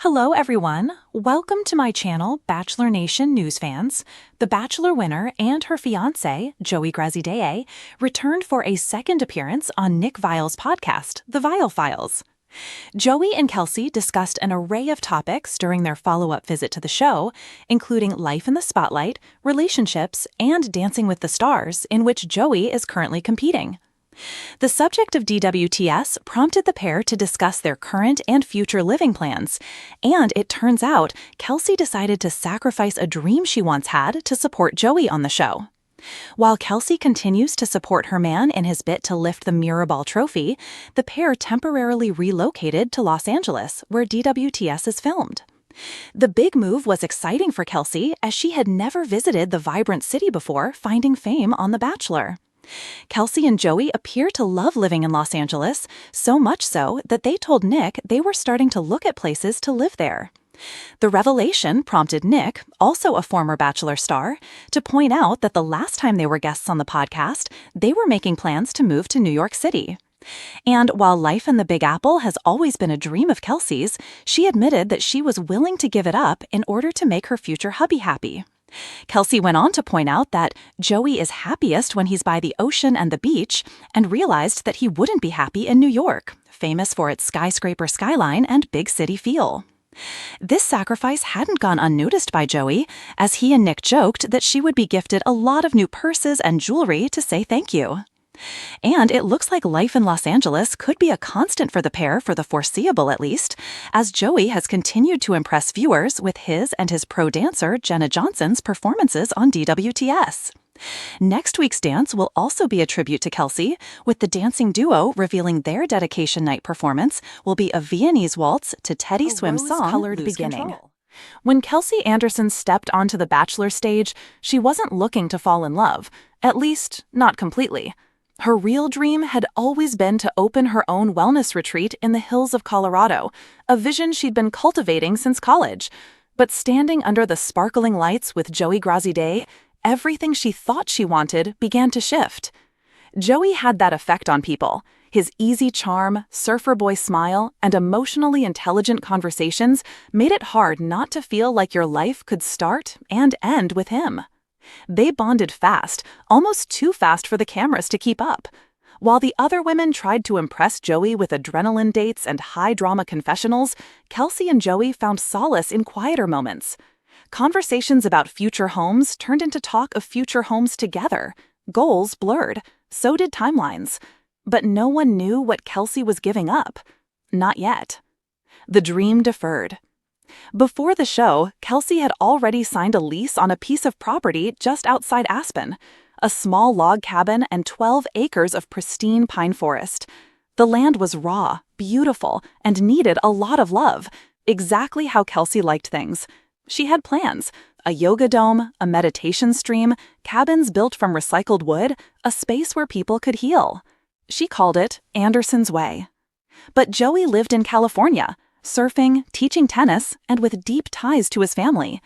Hello everyone, welcome to my channel Bachelor Nation news fans. The Bachelor winner and her fiancé, Joey Graziadei, returned for a second appearance on Nick Viall's podcast, The Viall Files. Joey and Kelsey discussed an array of topics during their follow-up visit to the show, including life in the spotlight, relationships, and Dancing with the Stars, in which Joey is currently competing. The subject of DWTS prompted the pair to discuss their current and future living plans, and it turns out Kelsey decided to sacrifice a dream she once had to support Joey on the show. While Kelsey continues to support her man in his bid to lift the Mirrorball trophy, the pair temporarily relocated to Los Angeles, where DWTS is filmed. The big move was exciting for Kelsey, as she had never visited the vibrant city before finding fame on The Bachelor. Kelsey and Joey appear to love living in Los Angeles, so much so that they told Nick they were starting to look at places to live there. The revelation prompted Nick, also a former Bachelor star, to point out that the last time they were guests on the podcast, they were making plans to move to New York City. And while life in the Big Apple has always been a dream of Kelsey's, she admitted that she was willing to give it up in order to make her future hubby happy. Kelsey went on to point out that Joey is happiest when he's by the ocean and the beach, and realized that he wouldn't be happy in New York, famous for its skyscraper skyline and big city feel. This sacrifice hadn't gone unnoticed by Joey, as he and Nick joked that she would be gifted a lot of new purses and jewelry to say thank you. And it looks like life in Los Angeles could be a constant for the pair for the foreseeable at least, as Joey has continued to impress viewers with his and his pro dancer Jenna Johnson's performances on DWTS. Next week's dance will also be a tribute to Kelsey, with the dancing duo revealing their dedication night performance will be a Viennese waltz to Teddy Swim's song, Colored Beginning. Control. When Kelsey Anderson stepped onto the Bachelor stage, she wasn't looking to fall in love, at least not completely. Her real dream had always been to open her own wellness retreat in the hills of Colorado, a vision she'd been cultivating since college. But standing under the sparkling lights with Joey Graziadei, everything she thought she wanted began to shift. Joey had that effect on people. His easy charm, surfer boy smile, and emotionally intelligent conversations made it hard not to feel like your life could start and end with him. They bonded fast, almost too fast for the cameras to keep up. While the other women tried to impress Joey with adrenaline dates and high-drama confessionals, Kelsey and Joey found solace in quieter moments. Conversations about future homes turned into talk of future homes together. Goals blurred, so did timelines. But no one knew what Kelsey was giving up. Not yet. The dream deferred. Before the show, Kelsey had already signed a lease on a piece of property just outside Aspen, a small log cabin and 12 acres of pristine pine forest. The land was raw, beautiful, and needed a lot of love, exactly how Kelsey liked things. She had plans: a yoga dome, a meditation stream, cabins built from recycled wood, a space where people could heal. She called it Anderson's Way. But Joey lived in California, surfing, teaching tennis, and with deep ties to his family.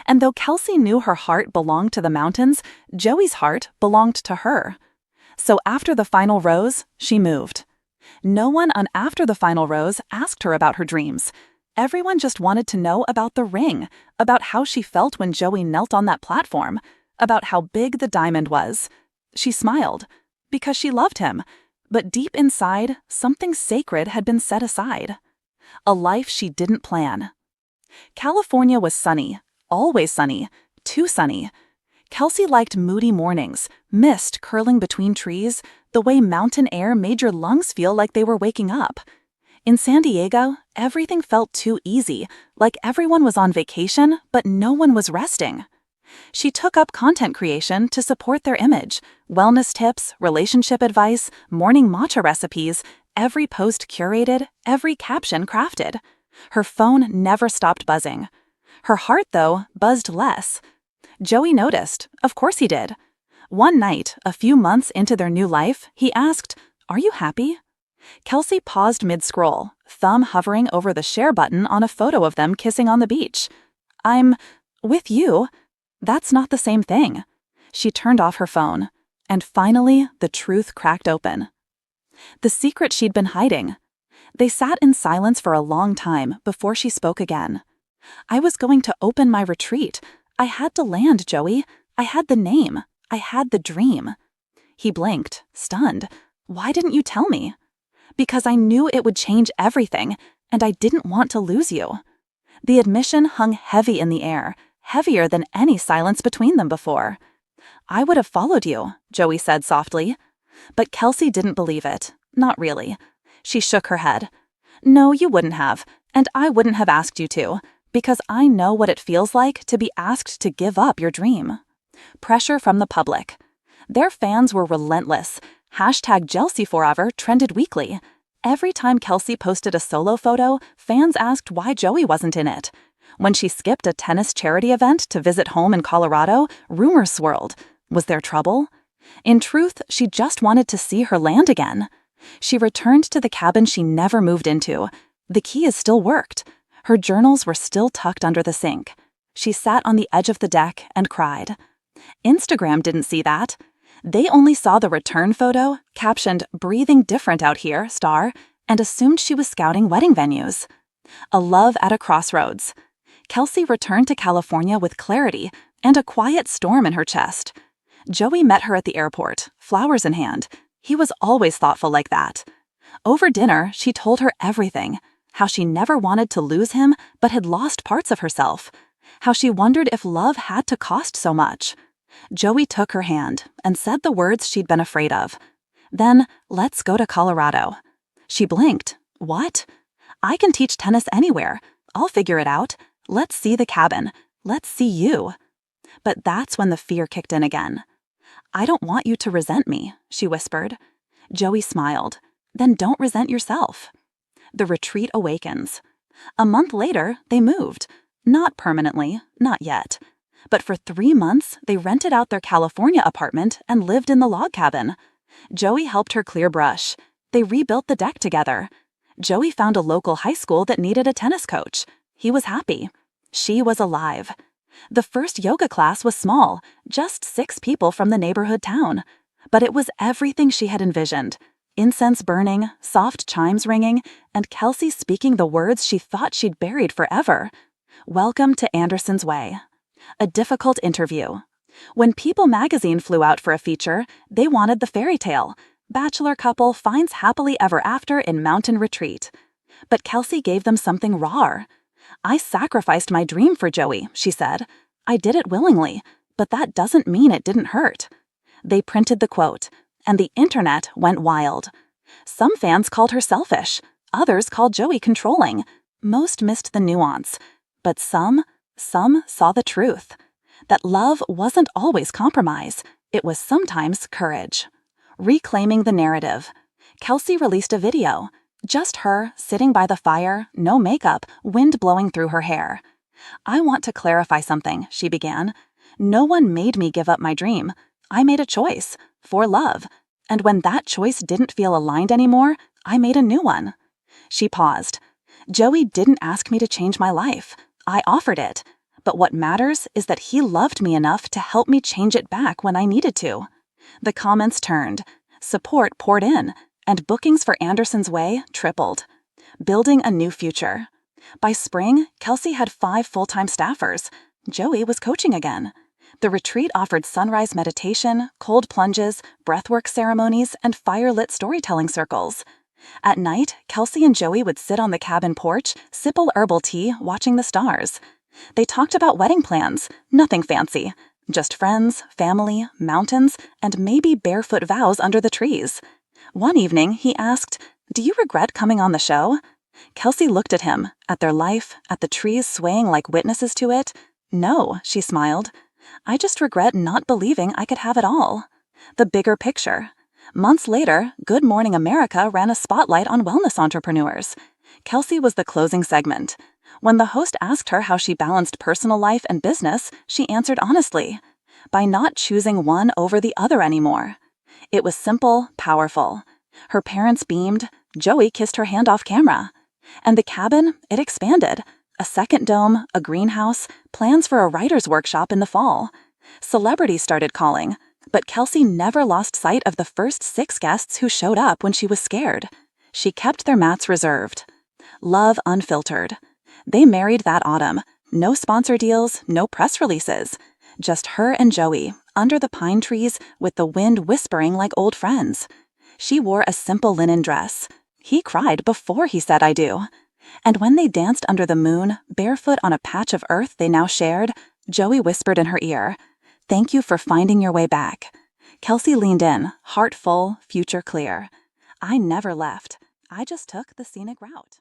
And though Kelsey knew her heart belonged to the mountains, Joey's heart belonged to her. So after the final rose, she moved. No one on After the Final Rose asked her about her dreams. Everyone just wanted to know about the ring, about how she felt when Joey knelt on that platform, about how big the diamond was. She smiled, because she loved him, but deep inside, something sacred had been set aside. A life she didn't plan. California was sunny, always sunny, too sunny. Kelsey liked moody mornings, mist curling between trees, the way mountain air made your lungs feel like they were waking up. In San Diego, everything felt too easy, like everyone was on vacation, but no one was resting. She took up content creation to support their image: wellness tips, relationship advice, morning matcha recipes, every post curated, every caption crafted. Her phone never stopped buzzing. Her heart, though, buzzed less. Joey noticed. Of course he did. One night, a few months into their new life, he asked, "Are you happy?" Kelsey paused mid-scroll, thumb hovering over the share button on a photo of them kissing on the beach. "I'm with you." That's not the same thing. She turned off her phone. And finally, the truth cracked open. The secret she'd been hiding. They sat in silence for a long time before she spoke again. "I was going to open my retreat. I had to land, Joey. I had the name. I had the dream." He blinked, stunned. "Why didn't you tell me?" "Because I knew it would change everything, and I didn't want to lose you." The admission hung heavy in the air, heavier than any silence between them before. "I would have followed you," Joey said softly. But Kelsey didn't believe it. Not really. She shook her head. "No, you wouldn't have, and I wouldn't have asked you to, because I know what it feels like to be asked to give up your dream." Pressure from the public. Their fans were relentless. #JelseyForever trended weekly. Every time Kelsey posted a solo photo, fans asked why Joey wasn't in it. When she skipped a tennis charity event to visit home in Colorado, rumors swirled. Was there trouble? In truth, she just wanted to see her land again. She returned to the cabin she never moved into. The keys still worked. Her journals were still tucked under the sink. She sat on the edge of the deck and cried. Instagram didn't see that. They only saw the return photo, captioned "Breathing different out here, star," and assumed she was scouting wedding venues. A love at a crossroads. Kelsey returned to California with clarity and a quiet storm in her chest. Joey met her at the airport, flowers in hand. He was always thoughtful like that. Over dinner, she told her everything. How she never wanted to lose him, but had lost parts of herself. How she wondered if love had to cost so much. Joey took her hand and said the words she'd been afraid of. Then, "Let's go to Colorado." She blinked. "What?" "I can teach tennis anywhere. I'll figure it out. Let's see the cabin. Let's see you." But that's when the fear kicked in again. "I don't want you to resent me," she whispered. Joey smiled. "Then don't resent yourself." The retreat awakens. A month later, they moved. Not permanently, not yet. But for 3 months, they rented out their California apartment and lived in the log cabin. Joey helped her clear brush. They rebuilt the deck together. Joey found a local high school that needed a tennis coach. He was happy. She was alive. The first yoga class was small, just 6 people from the neighborhood town. But it was everything she had envisioned. Incense burning, soft chimes ringing, and Kelsey speaking the words she thought she'd buried forever. "Welcome to Anderson's Way." A difficult interview. When People magazine flew out for a feature, they wanted the fairy tale. Bachelor couple finds happily ever after in mountain retreat. But Kelsey gave them something raw. "I sacrificed my dream for Joey," she said. "I did it willingly, but that doesn't mean it didn't hurt." They printed the quote, and the internet went wild. Some fans called her selfish. Others called Joey controlling. Most missed the nuance. But some saw the truth. That love wasn't always compromise. It was sometimes courage. Reclaiming the narrative. Kelsey released a video. Just her, sitting by the fire, no makeup, wind blowing through her hair. "I want to clarify something," she began. "No one made me give up my dream. I made a choice. For love. And when that choice didn't feel aligned anymore, I made a new one." She paused. "Joey didn't ask me to change my life. I offered it. But what matters is that he loved me enough to help me change it back when I needed to." The comments turned. Support poured in. And bookings for Anderson's Way tripled. Building a new future. By spring, Kelsey had 5 full-time staffers. Joey was coaching again. The retreat offered sunrise meditation, cold plunges, breathwork ceremonies, and fire-lit storytelling circles. At night, Kelsey and Joey would sit on the cabin porch, sip a herbal tea, watching the stars. They talked about wedding plans, nothing fancy. Just friends, family, mountains, and maybe barefoot vows under the trees. One evening, he asked, "Do you regret coming on the show?" Kelsey looked at him, at their life, at the trees swaying like witnesses to it. "No," she smiled. "I just regret not believing I could have it all." The bigger picture. Months later, Good Morning America ran a spotlight on wellness entrepreneurs. Kelsey was the closing segment. When the host asked her how she balanced personal life and business, she answered honestly, by not choosing one over the other anymore. It was simple, powerful. Her parents beamed. Joey kissed her hand off camera. And the cabin, it expanded. A second dome, a greenhouse, plans for a writer's workshop in the fall. Celebrities started calling, but Kelsey never lost sight of the first 6 guests who showed up when she was scared. She kept their mats reserved. Love unfiltered. They married that autumn. No sponsor deals, no press releases. Just her and Joey, under the pine trees with the wind whispering like old friends. She wore a simple linen dress. He cried before he said I do. And when they danced under the moon, barefoot on a patch of earth they now shared, Joey whispered in her ear, "Thank you for finding your way back." Kelsey leaned in, heart full, future clear. "I never left. I just took the scenic route."